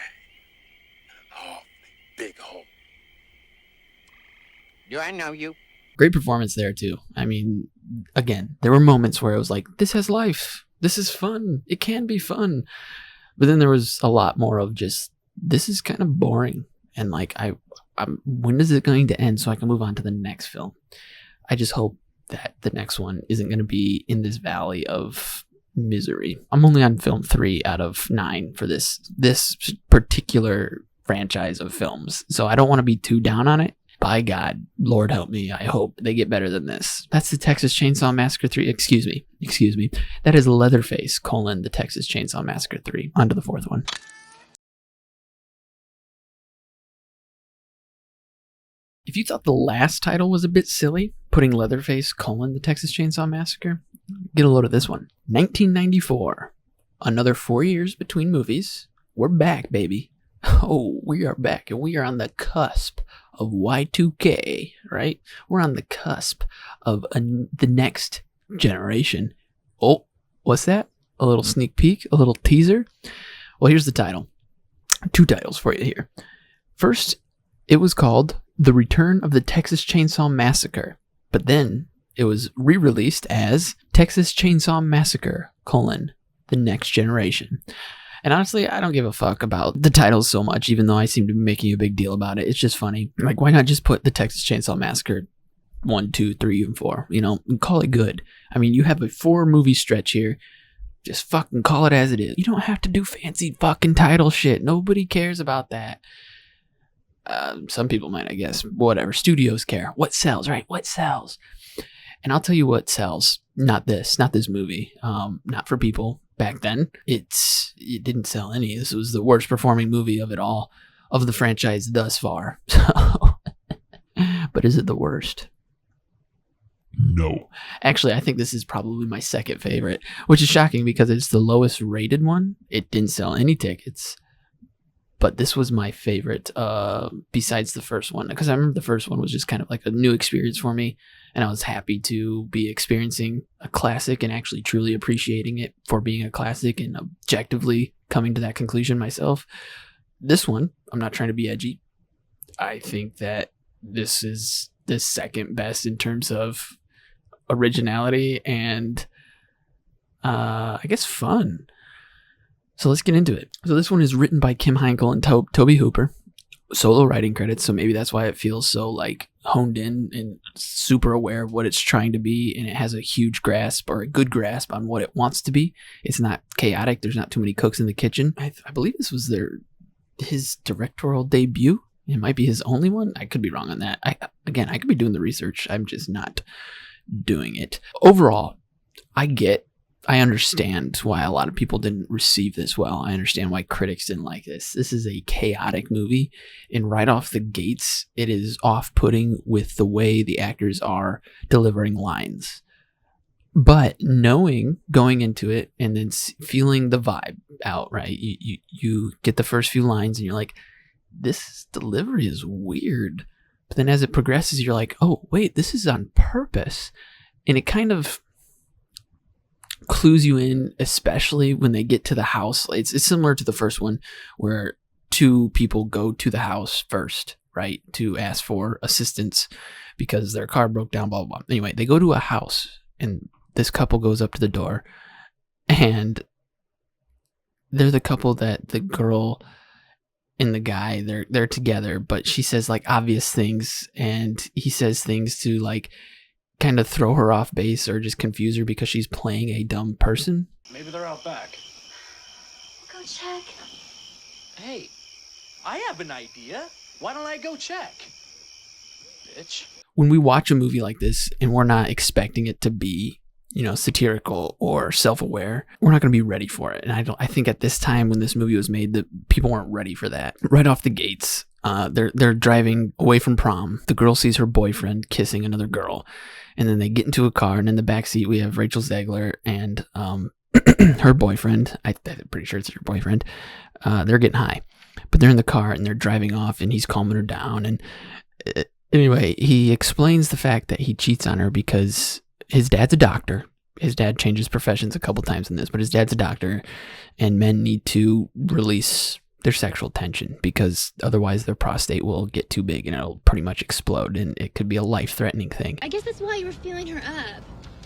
Oh, big hole. Do I know you? Great performance there too. I mean, again, there were moments where it was like, this has life. This is fun. It can be fun. But then there was a lot more of just, this is kind of boring. And like, when is it going to end so I can move on to the next film? I just hope that the next one isn't going to be in this valley of misery. I'm only on film 3 out of 9 for this particular franchise of films. So I don't want to be too down on it. By God, Lord help me, I hope they get better than this. That's the Texas Chainsaw Massacre 3. Excuse me. That is Leatherface, the Texas Chainsaw Massacre 3. On to the fourth one. If you thought the last title was a bit silly, putting Leatherface, the Texas Chainsaw Massacre, get a load of this one. 1994. Another 4 years between movies. We're back, baby. Oh, we are back, and we are on the cusp of Y2K, right? We're on the cusp of the next generation. Oh, what's that? A little sneak peek? A little teaser? Well, here's the title. 2 titles for you here. First, it was called The Return of the Texas Chainsaw Massacre, but then it was re-released as Texas Chainsaw Massacre, The Next Generation. And honestly, I don't give a fuck about the titles so much, even though I seem to be making a big deal about it. It's just funny. Like, why not just put the Texas Chainsaw Massacre 1, 2, 3, and 4, you know, and call it good. I mean, you have a 4-movie stretch here. Just fucking call it as it is. You don't have to do fancy fucking title shit. Nobody cares about that. Some people might, I guess. Whatever. Studios care. What sells, right? What sells? And I'll tell you what sells. Not this movie. Not for people back then. It didn't sell any. This was the worst performing movie of it all, of the franchise thus far. But is it the worst? No. Actually, I think this is probably my second favorite, which is shocking because it's the lowest rated one. It didn't sell any tickets. But this was my favorite, besides the first one, because I remember the first one was just kind of like a new experience for me, and I was happy to be experiencing a classic and actually truly appreciating it for being a classic and objectively coming to that conclusion myself. This one, I'm not trying to be edgy. I think that this is the second best in terms of originality and I guess fun. So let's get into it. So this one is written by Kim Heinkel and Toby Hooper. Solo writing credits, so maybe that's why it feels so like honed in and super aware of what it's trying to be, and it has a huge grasp or a good grasp on what it wants to be. It's not chaotic. There's not too many cooks in the kitchen. I believe this was his directorial debut. It might be his only one. I could be wrong on that. I could be doing the research. I'm just not doing it. Overall, I understand why a lot of people didn't receive this well. I understand why critics didn't like this. This is a chaotic movie, and right off the gates, it is off-putting with the way the actors are delivering lines. But going into it and then feeling the vibe out, right? You get the first few lines and you're like, this delivery is weird. But then as it progresses, you're like, oh, wait, this is on purpose. And it kind of clues you in, especially when they get to the house. It's similar to the first one where two people go to the house first, right, to ask for assistance because their car broke down, blah, blah, blah. Anyway, they go to a house and this couple goes up to the door and they're the couple that the girl and the guy, they're together, but she says like obvious things and he says things to like kind of throw her off base or just confuse her because she's playing a dumb person. Maybe they're out back. Go check. Hey, I have an idea. Why don't I go check? Bitch. When we watch a movie like this and we're not expecting it to be, satirical or self-aware, we're not going to be ready for it. And I think at this time when this movie was made, that people weren't ready for that. Right off the gates, they're driving away from prom. The girl sees her boyfriend kissing another girl, and then they get into a car, and in the backseat we have Rachel Zegler and her boyfriend. I'm pretty sure it's her boyfriend. They're getting high, but they're in the car and they're driving off, and he's calming her down. And anyway, he explains the fact that he cheats on her because his dad's a doctor. His dad changes professions a couple times in this, but his dad's a doctor, and men need to release their sexual tension because otherwise their prostate will get too big and it'll pretty much explode, and it could be a life-threatening thing. I guess that's why you were feeling her up.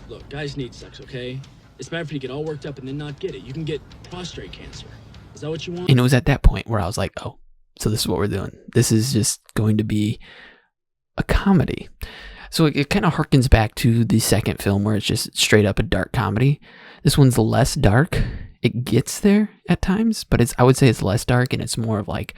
Look, guys need sex, okay? It's bad for you to get all worked up and then not get it. You can get prostate cancer. Is that what you want? And it was at that point where I was like, oh, so this is what we're doing. This is just going to be a comedy. So it kind of harkens back to the second film where it's just straight up a dark comedy. This one's less dark. It gets there at times, but I would say it's less dark and it's more of like,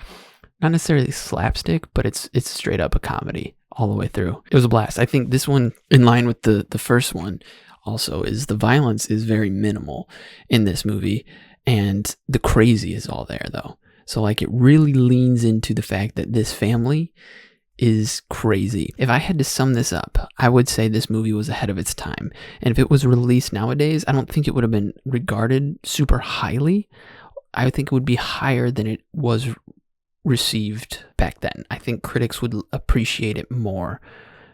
not necessarily slapstick, but it's straight up a comedy all the way through. It was a blast. I think this one, in line with the first one, also is the violence is very minimal in this movie, and the crazy is all there though. So like it really leans into the fact that this family is crazy. If I had to sum this up, I would say this movie was ahead of its time. And if it was released nowadays, I don't think it would have been regarded super highly. I think it would be higher than it was received back then. I think critics would appreciate it more.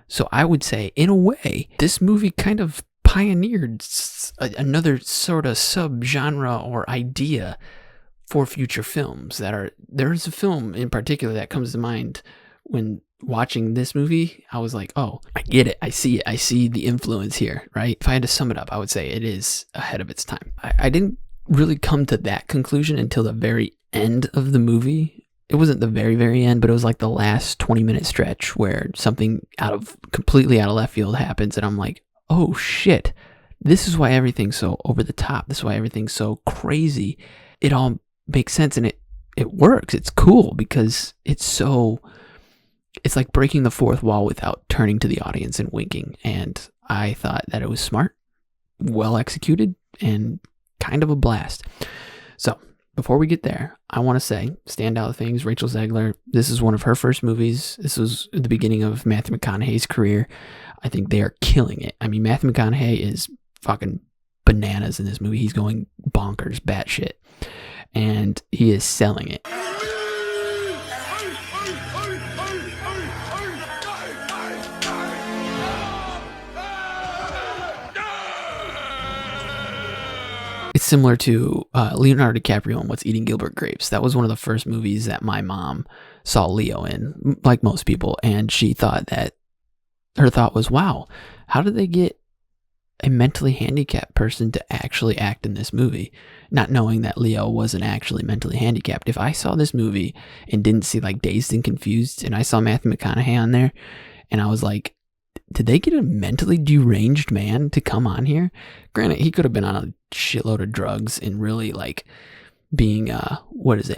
So I would say, in a way, this movie kind of pioneered another sort of subgenre or idea for future films there's a film in particular that comes to mind when watching this movie. I was like, oh, I get it. I see it. I see the influence here, right? If I had to sum it up, I would say it is ahead of its time. I didn't really come to that conclusion until the very end of the movie. It wasn't the very, very end, but it was like the last 20-minute stretch where something completely out of left field happens, and I'm like, oh shit, this is why everything's so over the top. This is why everything's so crazy. It all makes sense, and it works. It's cool because it's like breaking the fourth wall without turning to the audience and winking. And I thought that it was smart, well executed, and kind of a blast. So before we get there, I want to say standout things. Rachel Zegler, this is one of her first movies. This was the beginning of Matthew McConaughey's career. I think they are killing it. I mean, Matthew McConaughey is fucking bananas in this movie. He's going bonkers, batshit, and he is selling it. It's similar to Leonardo DiCaprio in What's Eating Gilbert Grapes. That was one of the first movies that my mom saw Leo in, like most people, and she thought that her thought was, wow, how did they get a mentally handicapped person to actually act in this movie, not knowing that Leo wasn't actually mentally handicapped. If I saw this movie and didn't see like Dazed and Confused, and I saw Matthew McConaughey on there, and I was like, did they get a mentally deranged man to come on here? Granted, he could have been on a shitload of drugs and really like being,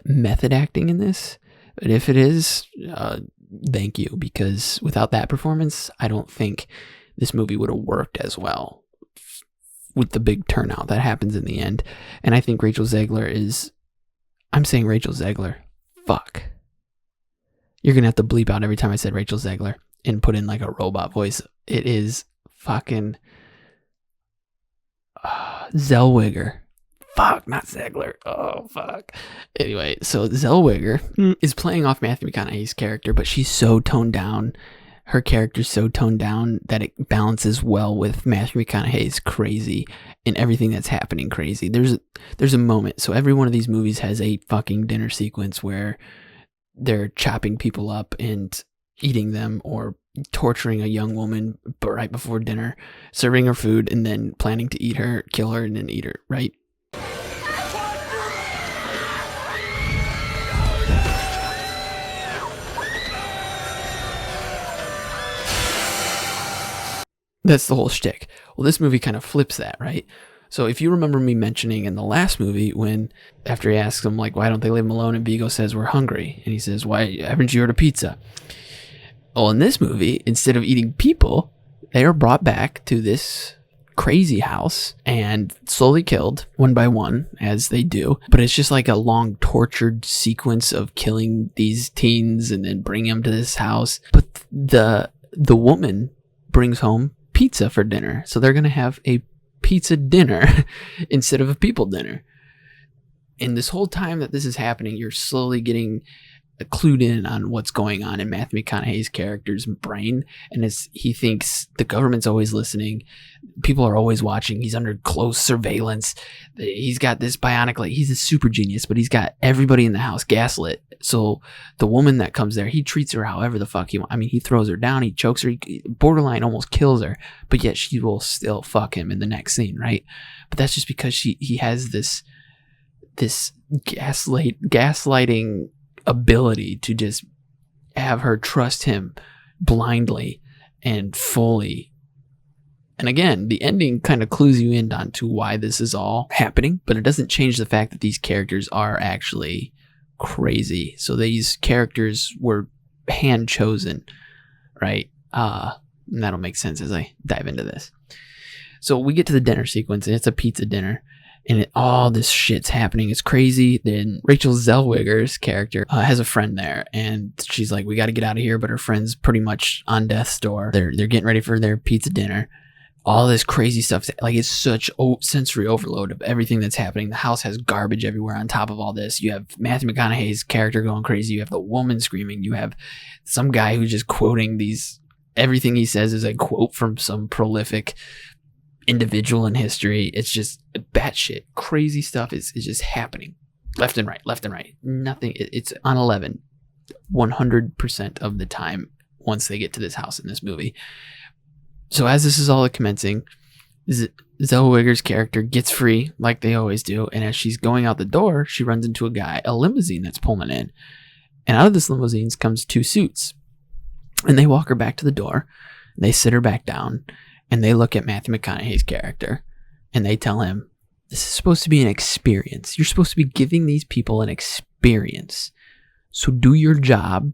method acting in this. But if it is, thank you, because without that performance, I don't think this movie would have worked as well with the big turnout that happens in the end. And I think Rachel Zegler I'm saying Rachel Zegler. Fuck. You're going to have to bleep out every time I said Rachel Zegler and put in like a robot voice. It is fucking Zellweger. Fuck, not Zegler. Oh, fuck. Anyway, so Zellweger is playing off Matthew McConaughey's character, but she's so toned down. Her character's so toned down that it balances well with Matthew McConaughey's crazy and everything that's happening crazy. There's a moment. So every one of these movies has a fucking dinner sequence where they're chopping people up and eating them, or torturing a young woman right before dinner, serving her food, and then planning to eat her, kill her, and then eat her, right? That's the whole shtick. Well, this movie kind of flips that, right? So if you remember me mentioning in the last movie when, after he asks him, like, why don't they leave him alone? And Vigo says, we're hungry. And he says, why haven't you ordered pizza? Well, in this movie, instead of eating people, they are brought back to this crazy house and slowly killed one by one, as they do. But it's just like a long tortured sequence of killing these teens and then bringing them to this house. But the woman brings home pizza for dinner. So they're going to have a pizza dinner instead of a people dinner. And this whole time that this is happening, you're slowly getting clued in on what's going on in Matthew McConaughey's character's brain. And as he thinks the government's always listening, people are always watching, he's under close surveillance, he's got this bionic light, he's a super genius, but he's got everybody in the house gaslit. So the woman that comes there, he treats her however the fuck he wants. I mean, he throws her down, he chokes her, he borderline almost kills her, but yet she will still fuck him in the next scene, right? But that's just because he has this gaslighting ability to just have her trust him blindly and fully. And again, the ending kind of clues you in onto why this is all happening, but it doesn't change the fact that these characters are actually crazy. So these characters were hand chosen, right? And that'll make sense as I dive into this. So we get to the dinner sequence, and it's a pizza dinner. And all this shit's happening. It's crazy. Then Rachel Zellweger's character has a friend there, and she's like, "We got to get out of here." But her friend's pretty much on death's door. They're getting ready for their pizza dinner. All this crazy stuff. Like, it's such sensory overload of everything that's happening. The house has garbage everywhere. On top of all this, you have Matthew McConaughey's character going crazy. You have the woman screaming. You have some guy who's just quoting these. Everything he says is a quote from some prolific individual in history. It's just batshit crazy stuff is just happening left and right. Nothing. It's on 11 100% of the time once they get to this house in this movie. So as this is all commencing, Zellweger's character gets free like they always do, and as she's going out the door, she runs into a limousine that's pulling in, and out of this limousine comes two suits, and they walk her back to the door, and they sit her back down, and they look at Matthew McConaughey's character, and they tell him, this is supposed to be an experience. You're supposed to be giving these people an experience. So do your job,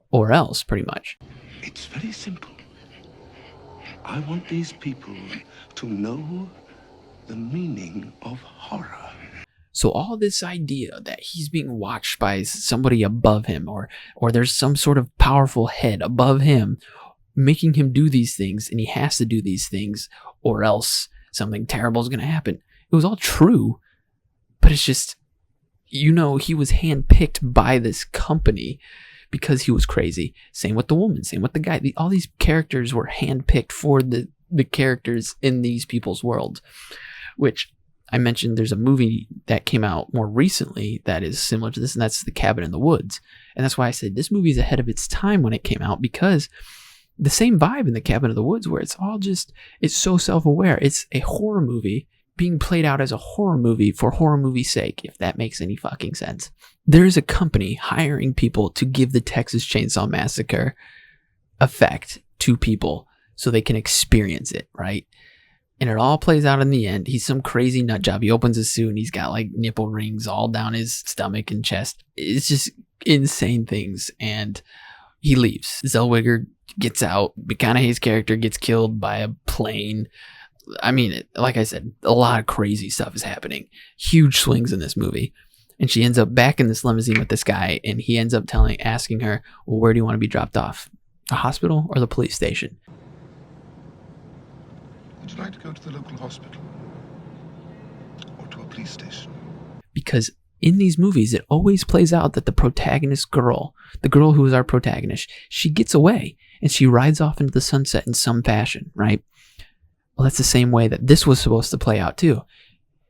or else, pretty much. It's very simple. I want these people to know the meaning of horror. So all this idea that he's being watched by somebody above him, or there's some sort of powerful head above him, making him do these things, and he has to do these things, or else something terrible is going to happen. It was all true, but it's just, he was handpicked by this company because he was crazy. Same with the woman, same with the guy. All these characters were handpicked for the characters in these people's worlds, which I mentioned there's a movie that came out more recently that is similar to this, and that's The Cabin in the Woods. And that's why I said this movie is ahead of its time when it came out, because the same vibe in The Cabin in the Woods, where it's so self-aware. It's a horror movie being played out as a horror movie for horror movie's sake, if that makes any fucking sense. There's a company hiring people to give the Texas Chainsaw Massacre effect to people so they can experience it, right? And it all plays out in the end. He's some crazy nut job. He opens his suit and he's got like nipple rings all down his stomach and chest. It's just insane things. And he leaves. Zellweger gets out. McConaughey's character gets killed by a plane. I mean, like I said, a lot of crazy stuff is happening. Huge swings in this movie. And she ends up back in this limousine with this guy, and he ends up asking her, well, where do you want to be dropped off? A hospital or the police station? Would you like to go to the local hospital? Or to a police station? Because in these movies, it always plays out that the protagonist girl, the girl who is our protagonist, she gets away, and she rides off into the sunset in some fashion, right? Well, that's the same way that this was supposed to play out too.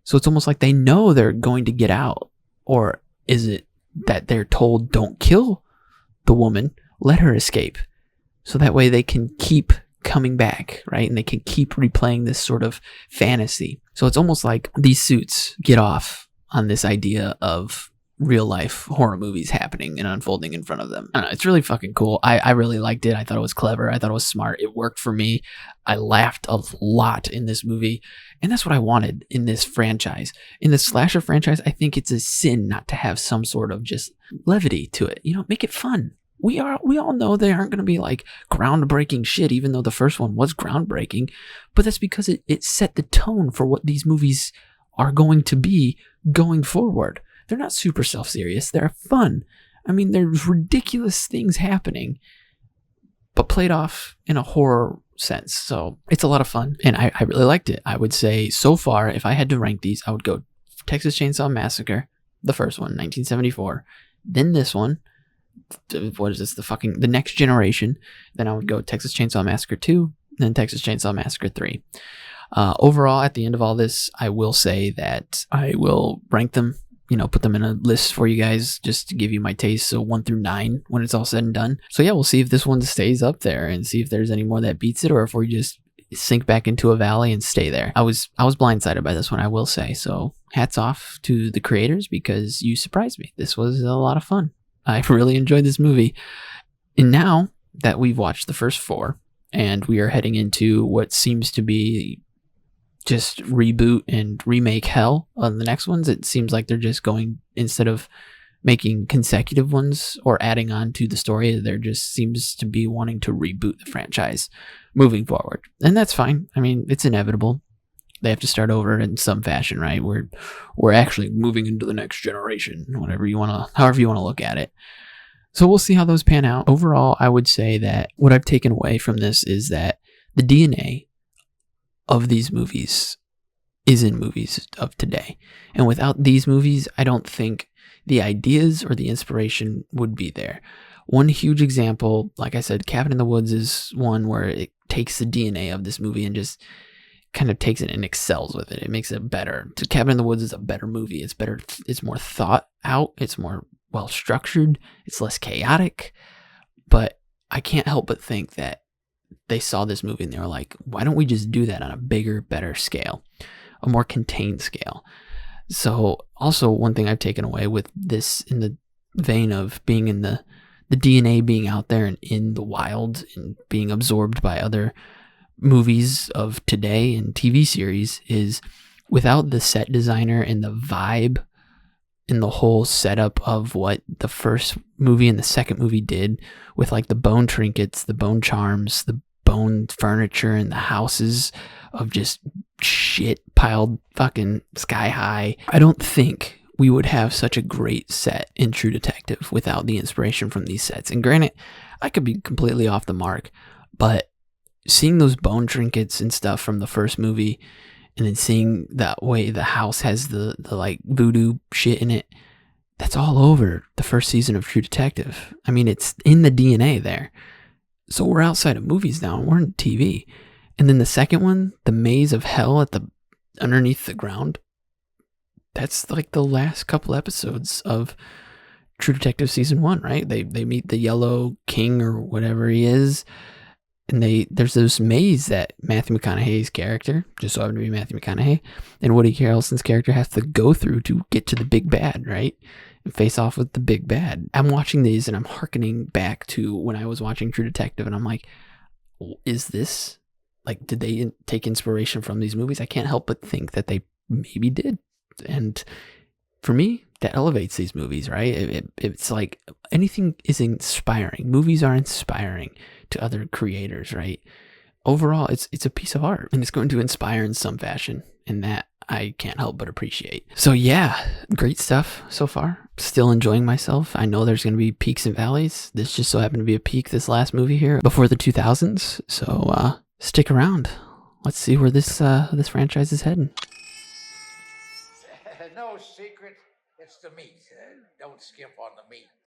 So it's almost like they know they're going to get out. Or is it that they're told, don't kill the woman, let her escape. So that way they can keep coming back, right? And they can keep replaying this sort of fantasy. So it's almost like these suits get off on this idea of real life horror movies happening and unfolding in front of them. I don't know, it's really fucking cool. I really liked it. I thought it was clever. I thought it was smart. It worked for me. I laughed a lot in this movie, and that's what I wanted in this franchise. In the slasher franchise, I think it's a sin not to have some sort of just levity to it. You know, make it fun. We all know they aren't going to be like groundbreaking shit, even though the first one was groundbreaking, but that's because it set the tone for what these movies are going to be going forward. They're not super self-serious. They're fun. I mean, there's ridiculous things happening, but played off in a horror sense. So it's a lot of fun, and I really liked it. I would say so far, if I had to rank these, I would go Texas Chainsaw Massacre, the first one, 1974, then this one, what is this, the Next Generation, then I would go Texas Chainsaw Massacre 2, then Texas Chainsaw Massacre 3. Overall, at the end of all this, I will say that I will rank them, put them in a list for you guys just to give you my taste. So 1 through 9 when it's all said and done. So yeah, we'll see if this one stays up there and see if there's any more that beats it, or if we just sink back into a valley and stay there. I was blindsided by this one, I will say. So hats off to the creators, because you surprised me. This was a lot of fun. I really enjoyed this movie. And now that we've watched the first 4 and we are heading into what seems to be just reboot and remake hell on the next ones, it seems like they're just going, instead of making consecutive ones or adding on to the story, there just seems to be wanting to reboot the franchise moving forward. And that's fine. I mean, it's inevitable. They have to start over in some fashion, right? We're actually moving into the next generation, however you want to look at it. So we'll see how those pan out. Overall, I would say that what I've taken away from this is that the DNA of these movies is in movies of today. And without these movies, I don't think the ideas or the inspiration would be there. One huge example, like I said, Cabin in the Woods is one where it takes the DNA of this movie and just kind of takes it and excels with it. It makes it better. Cabin in the Woods is a better movie. It's better. It's more thought out. It's more well structured. It's less chaotic. But I can't help but think that they saw this movie and they were like, why don't we just do that on a bigger, better scale, a more contained scale? So also one thing I've taken away with this, in the vein of being in the DNA being out there and in the wild and being absorbed by other movies of today and TV series, is without the set designer and the vibe and the whole setup of what the first movie and the second movie did with like the bone trinkets, the bone charms, the bone furniture, and the houses of just shit piled fucking sky high. I don't think we would have such a great set in True Detective without the inspiration from these sets. And granted, I could be completely off the mark, but seeing those bone trinkets and stuff from the first movie, and then seeing that way the house has the like voodoo shit in it, that's all over the first season of True Detective. I mean, it's in the DNA there. So we're outside of movies now, and we're in TV. And then the second one, the maze of hell underneath the ground, that's like the last couple episodes of True Detective season 1, right? They meet the Yellow King or whatever he is, And there's this maze that Matthew McConaughey's character, just so happened to be Matthew McConaughey, and Woody Harrelson's character has to go through to get to the big bad, right? And face off with the big bad. I'm watching these and I'm hearkening back to when I was watching True Detective, and I'm like, is this, like, did they take inspiration from these movies? I can't help but think that they maybe did. And for me, that elevates these movies, right? It's like anything is inspiring. Movies are inspiring to other creators, right? Overall, it's a piece of art, and it's going to inspire in some fashion, and that I can't help but appreciate. So yeah, great stuff so far. Still enjoying myself. I know there's going to be peaks and valleys. This just so happened to be a peak, this last movie here, before the 2000s. So stick around. Let's see where this franchise is heading. No secret. It's the meat. Don't skimp on the meat.